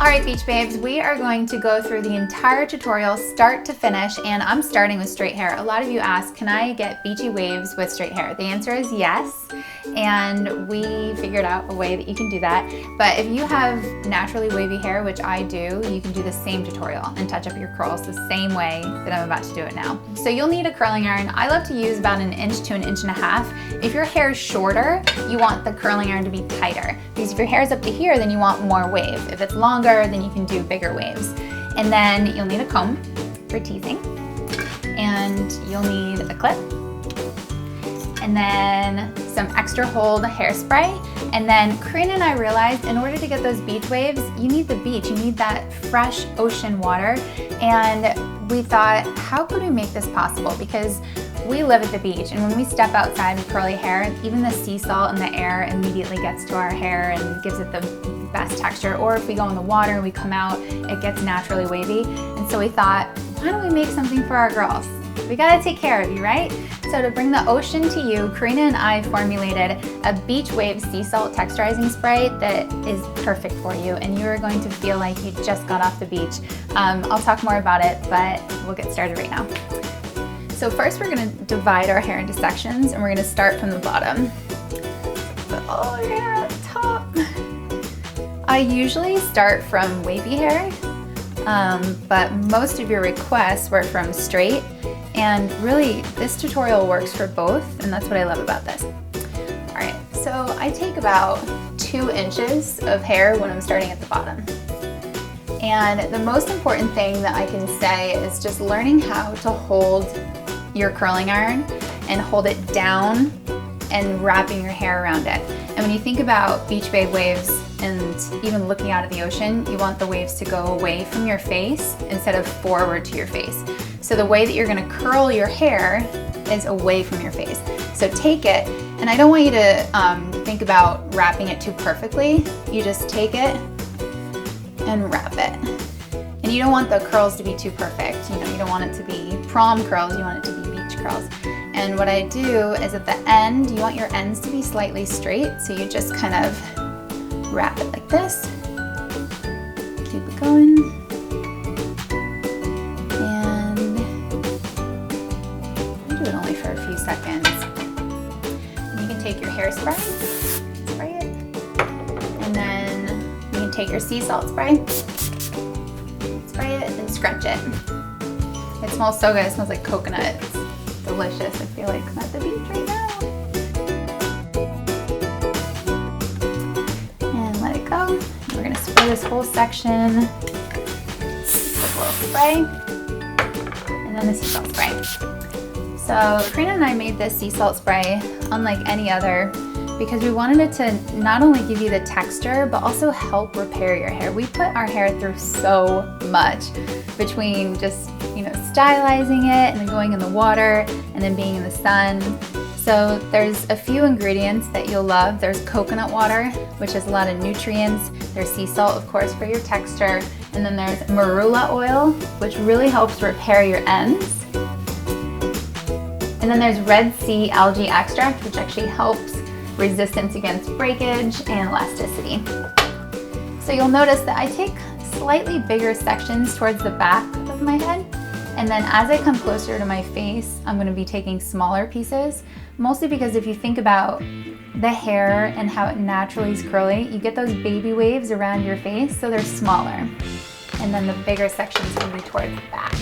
Alright beach babes, we are going to go through the entire tutorial start to finish, and I'm starting with straight hair. A lot of you ask, can I get beachy waves with straight hair? The answer is yes, and we figured out a way that you can do that. But if you have naturally wavy hair, which I do, you can do the same tutorial and touch up your curls the same way that I'm about to do it now. So you'll need a curling iron. I love to use about 1 inch to 1.5 inches. If your hair is shorter, you want the curling iron to be tighter, because if your hair is up to here, then you want more wave. If it's longer, then you can do bigger waves. And then you'll need a comb for teasing, and you'll need a clip, and then some extra hold hairspray. And then Karina and I realized in order to get those beach waves, you need the beach, you need that fresh ocean water. And we thought, how could we make this possible? Because we live at the beach, and when we step outside with curly hair, even the sea salt in the air immediately gets to our hair and gives it the best texture. Or if we go in the water and we come out, it gets naturally wavy. And so we thought, why don't we make something for our girls? We gotta take care of you, right? So to bring the ocean to you, Karina and I formulated a beach wave sea salt texturizing spray that is perfect for you, and you're going to feel like you just got off the beach. I'll talk more about it, but we'll get started right now. So first we're gonna divide our hair into sections, and we're gonna start from the bottom. Put all your hair at the top. I usually start from wavy hair, but most of your requests were from straight, and really this tutorial works for both, and that's what I love about this. All right, so I take about 2 inches of hair when I'm starting at the bottom. And the most important thing that I can say is just learning how to hold your curling iron and hold it down and wrapping your hair around it. And when you think about beach babe waves and even looking out at the ocean, you want the waves to go away from your face instead of forward to your face. So the way that you're gonna curl your hair is away from your face. So take it, and I don't want you to think about wrapping it too perfectly. You just take it and wrap it. And you don't want the curls to be too perfect. You don't want it to be prom curls, you want it to be beach curls. And what I do is at the end, you want your ends to be slightly straight, so you just kind of wrap it like this. Keep it going. And do it only for a few seconds. And you can take your hairspray, spray it, and then you can take your sea salt spray, spray it, and scrunch it. It smells so good. It smells like coconut. It's delicious. I feel like I'm at the beach right now. And let it go. We're gonna spray this whole section with a little spray, and then the sea salt spray. So Karina and I made this sea salt spray unlike any other because we wanted it to not only give you the texture, but also help repair your hair. We put our hair through so much between just, stylizing it and then going in the water and then being in the sun. So there's a few ingredients that you'll love. There's coconut water, which has a lot of nutrients. There's sea salt, of course, for your texture. And then there's marula oil, which really helps repair your ends. And then there's Red Sea algae extract, which actually helps resistance against breakage and elasticity. So you'll notice that I take slightly bigger sections towards the back of my head, and then as I come closer to my face, I'm going to be taking smaller pieces, mostly because if you think about the hair and how it naturally is curly, you get those baby waves around your face, so they're smaller. And then the bigger sections can be towards the back.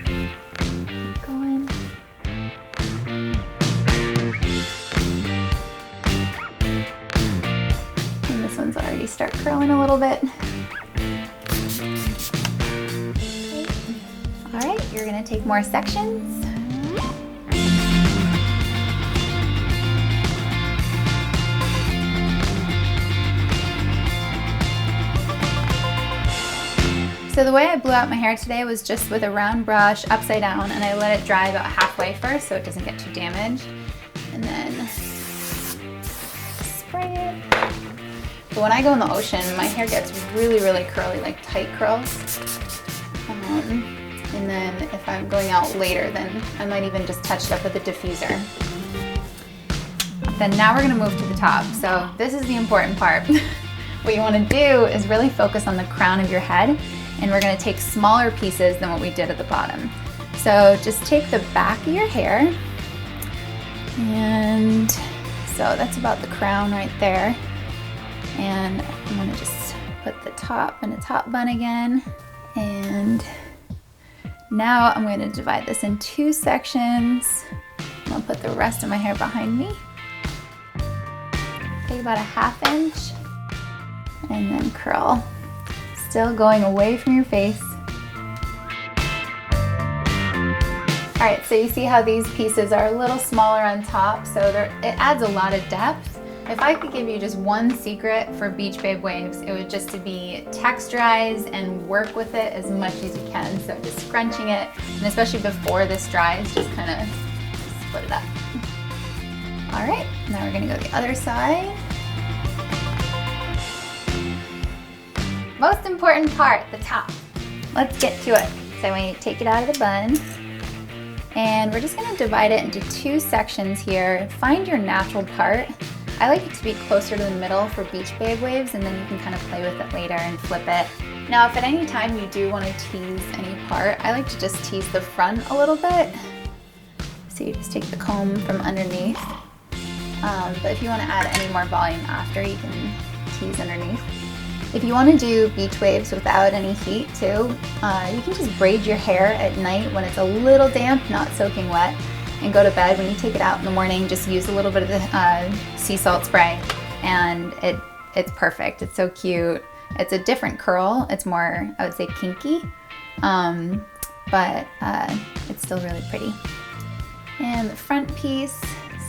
Keep going. And this one's already start curling a little bit. All right, you're gonna take more sections. So the way I blew out my hair today was just with a round brush upside down, and I let it dry about halfway first so it doesn't get too damaged. And then spray it. But when I go in the ocean, my hair gets really, really curly, like tight curls. And then if I'm going out later, then I might even just touch it up with a diffuser. Then now we're gonna move to the top. So this is the important part. what you want to do is really focus on the crown of your head, and we're going to take smaller pieces than what we did at the bottom. So just take the back of your hair, and so that's about the crown right there. And I'm going to just put the top in a top bun again. And now I'm going to divide this in 2 sections. I'll put the rest of my hair behind me. Take about a 1/2 inch and then curl. Still going away from your face. All right, so you see how these pieces are a little smaller on top, so it adds a lot of depth. If I could give you just one secret for Beach Babe waves, it would just to be texturize and work with it as much as you can. So just scrunching it, and especially before this dries, just kind of split it up. All right, now we're gonna go the other side. Most important part, the top. Let's get to it. So we take it out of the bun, and we're just gonna divide it into 2 sections here. Find your natural part. I like it to be closer to the middle for Beach Babe waves, and then you can kind of play with it later and flip it. Now, if at any time you do want to tease any part, I like to just tease the front a little bit. So you just take the comb from underneath. But if you want to add any more volume after, you can tease underneath. If you want to do beach waves without any heat too, you can just braid your hair at night when it's a little damp, not soaking wet, and go to bed. When you take it out in the morning, just use a little bit of the sea salt spray, and it's perfect. It's so cute. It's a different curl. It's more, I would say, kinky, but it's still really pretty. And the front piece,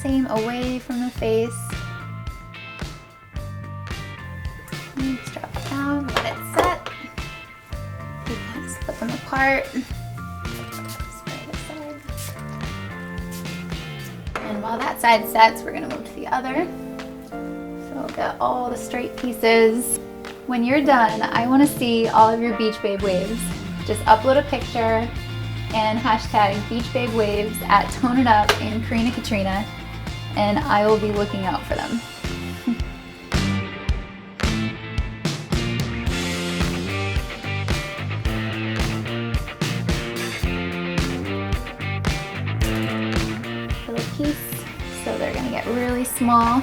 same, away from the face. And just drop it down, let it set. You can split them apart. And while that side sets, we're gonna move to the other. So we'll get all the straight pieces. When you're done, I wanna see all of your Beach Babe waves. Just upload a picture and hashtag Beach Babe waves at Tone It Up and Karina Katrina, and I will be looking out for them. Piece, so they're gonna get really small.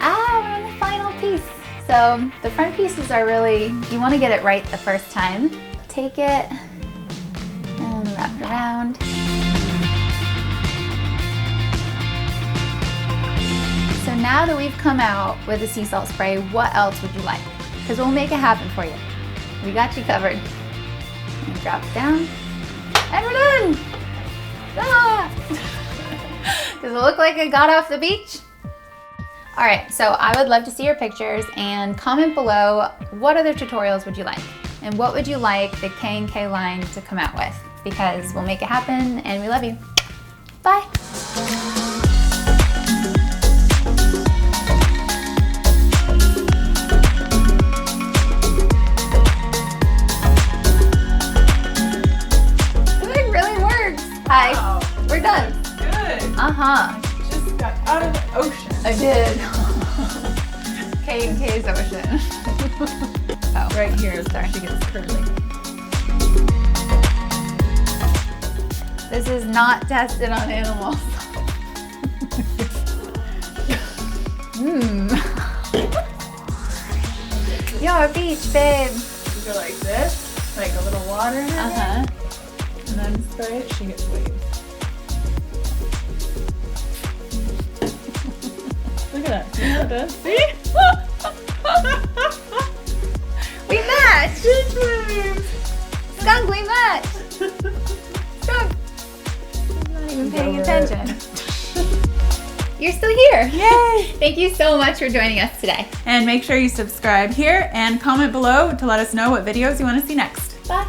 We're on the final piece. So the front pieces are really, you want to get it right the first time. Take it and wrap it around. So now that we've come out with the sea salt spray, what else would you like? Because we'll make it happen for you. We got you covered. And drop it down, and we're done. Does it look like I got off the beach? All right, so I would love to see your pictures, and comment below what other tutorials would you like, and what would you like the K&K line to come out with, because we'll make it happen, and we love you. Bye. Hi, wow. We're done. Good. Just got out of the ocean. I did. K&K's ocean. Oh, right here is where she gets curly. This is not tested on animals. You're a beach babe. You go like this, like a little water in it. And then spray it, she gets waves. Look at that. See how it does? See? We match! Skunk, we match! Skunk! I'm not even paying attention. You're still here. Yay! Thank you so much for joining us today. And make sure you subscribe here and comment below to let us know what videos you want to see next. Bye.